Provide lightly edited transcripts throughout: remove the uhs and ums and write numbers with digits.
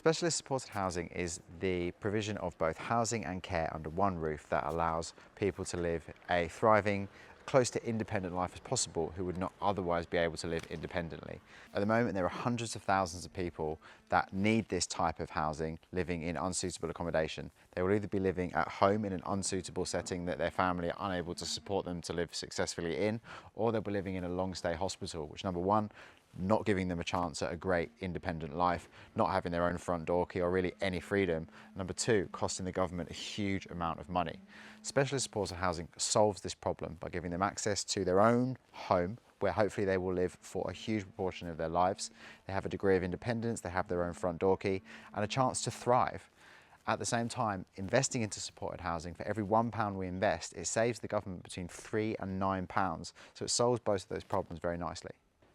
Specialist supported housing is the provision of both housing and care under one roof that allows people to live a thriving, close to independent life as possible who would not otherwise be able to live independently. At the moment, there are hundreds of thousands of people that need this type of housing living in unsuitable accommodation. They will either be living at home in an unsuitable setting that their family are unable to support them to live successfully in, or they'll be living in a long stay hospital, which, number one, not giving them a chance at a great independent life, not having their own front door key or really any freedom. Number two, costing the government a huge amount of money. Specialist supported housing solves this problem by giving them access to their own home, where hopefully they will live for a huge proportion of their lives. They have a degree of independence, they have their own front door key, and a chance to thrive. At the same time, investing into supported housing, for every £1 we invest, it saves the government between £3 and £9. So it solves both of those problems very nicely.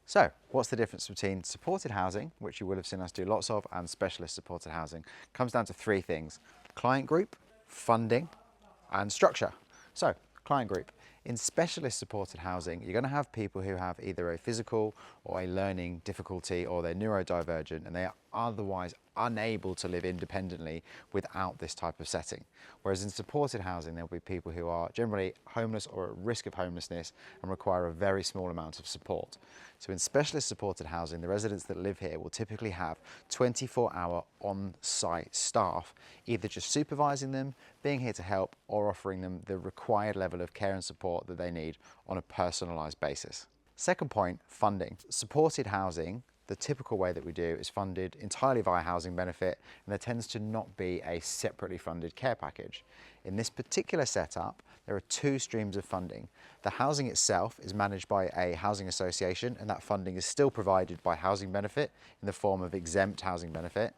So, what's the difference between supported housing, which you will have seen us do lots of, and specialist supported housing? It comes down to three things: client group, funding, and structure. So, client group. In specialist supported housing, you're going to have people who have either a physical or a learning difficulty, or they're neurodivergent and they are otherwise unable to live independently without this type of setting. Whereas in supported housing, there'll be people who are generally homeless or at risk of homelessness and require a very small amount of support. So in specialist supported housing, the residents that live here will typically have 24-hour on-site staff, either just supervising them, being here to help, or offering them the required level of care and support that they need on a personalised basis. Second point, funding. Supported housing, the typical way that we do, is funded entirely via housing benefit, and there tends to not be a separately funded care package. In this particular setup, there are two streams of funding. The housing itself is managed by a housing association, and that funding is still provided by housing benefit in the form of exempt housing benefit.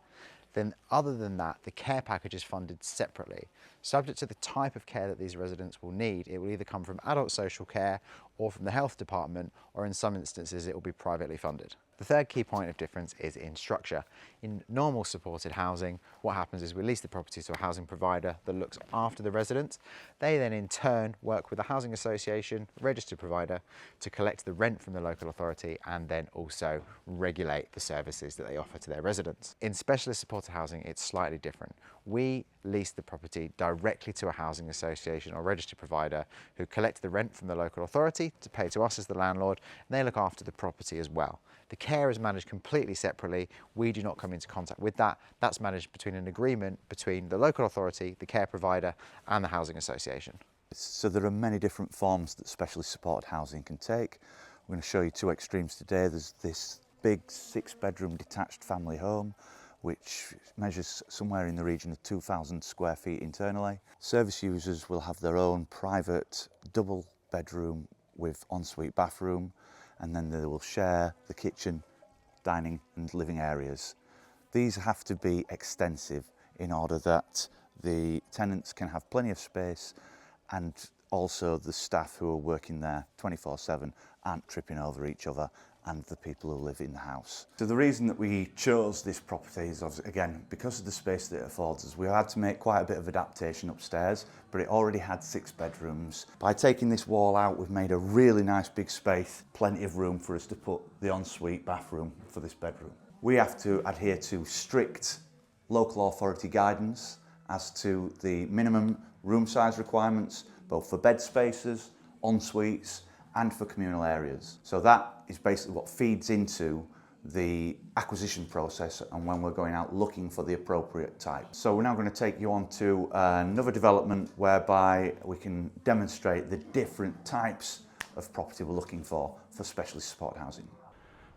Then other than that, the care package is funded separately. Subject to the type of care that these residents will need, it will either come from adult social care or from the health department, or in some instances it will be privately funded. The third key point of difference is in structure. In normal supported housing, what happens is we lease the property to a housing provider that looks after the residents. They then in turn work with the housing association, registered provider, to collect the rent from the local authority and then also regulate the services that they offer to their residents. In specialist supported housing, it's slightly different. We lease the property directly to a housing association or registered provider who collect the rent from the local authority to pay to us as the landlord, and they look after the property as well. The care is managed completely separately. We do not come into contact with that. That's managed between an agreement between the local authority, the care provider, and the housing association. So there are many different forms that specialist supported housing can take. I'm going to show you two extremes today. There's this big 6-bedroom detached family home, which measures somewhere in the region of 2,000 square feet internally. Service users will have their own private double bedroom with ensuite bathroom, and then they will share the kitchen, dining and living areas. These have to be extensive in order that the tenants can have plenty of space, and also the staff who are working there 24/7 aren't tripping over each other and the people who live in the house. So the reason that we chose this property is, again, because of the space that it affords us. We had to make quite a bit of adaptation upstairs, but it already had 6 bedrooms. By taking this wall out, we've made a really nice big space, plenty of room for us to put the ensuite bathroom for this bedroom. We have to adhere to strict local authority guidance as to the minimum room size requirements, both for bed spaces, en-suites, and for communal areas. So that is basically what feeds into the acquisition process and when we're going out looking for the appropriate type. So we're now going to take you on to another development whereby we can demonstrate the different types of property we're looking for specialist supported housing.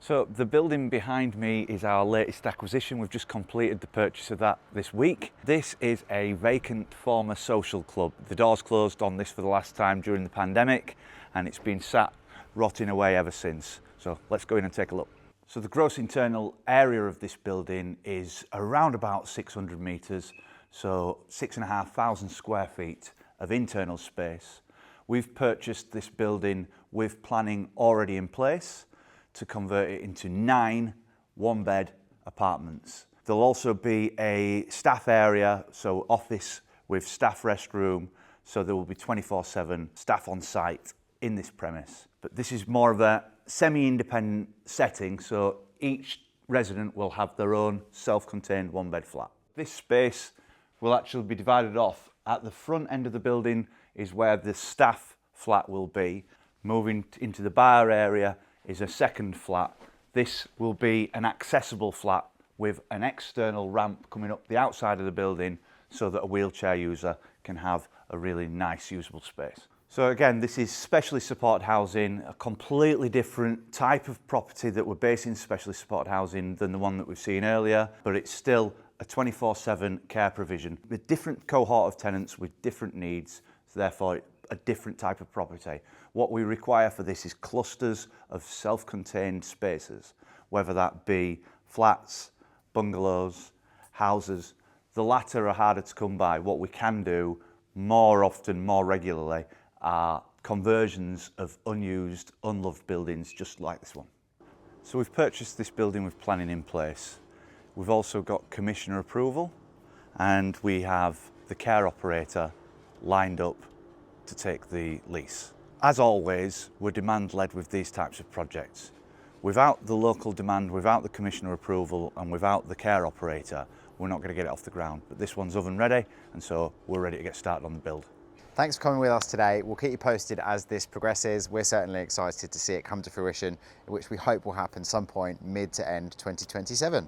So the building behind me is our latest acquisition. We've just completed the purchase of that this week. This is a vacant former social club. The doors closed on this for the last time during the pandemic, and it's been sat rotting away ever since. So let's go in and take a look. So the gross internal area of this building is around about 600 metres, so 6,500 square feet of internal space. We've purchased this building with planning already in place to convert it into 9 one-bed apartments. There'll also be a staff area, so office with staff restroom, so there will be 24/7 staff on site in this premise. But this is more of a semi-independent setting, so each resident will have their own self-contained one-bed flat. This space will actually be divided off. At the front end of the building is where the staff flat will be. Moving into the bar area is a second flat. This will be an accessible flat with an external ramp coming up the outside of the building so that a wheelchair user can have a really nice usable space. So again, this is specially supported housing, a completely different type of property that we're basing specially supported housing than the one that we've seen earlier, but it's still a 24/7 care provision with different cohort of tenants with different needs, so therefore a different type of property. What we require for this is clusters of self-contained spaces, whether that be flats, bungalows, houses. The latter are harder to come by. What we can do more often, more regularly, are conversions of unused, unloved buildings just like this one. So we've purchased this building with planning in place. We've also got commissioner approval, and we have the care operator lined up to take the lease. As always, we're demand-led with these types of projects. Without the local demand, without the commissioner approval, and without the care operator, we're not going to get it off the ground. But this one's oven ready, and so we're ready to get started on the build. Thanks for coming with us today. We'll keep you posted as this progresses. We're certainly excited to see it come to fruition, which we hope will happen some point mid to end 2027.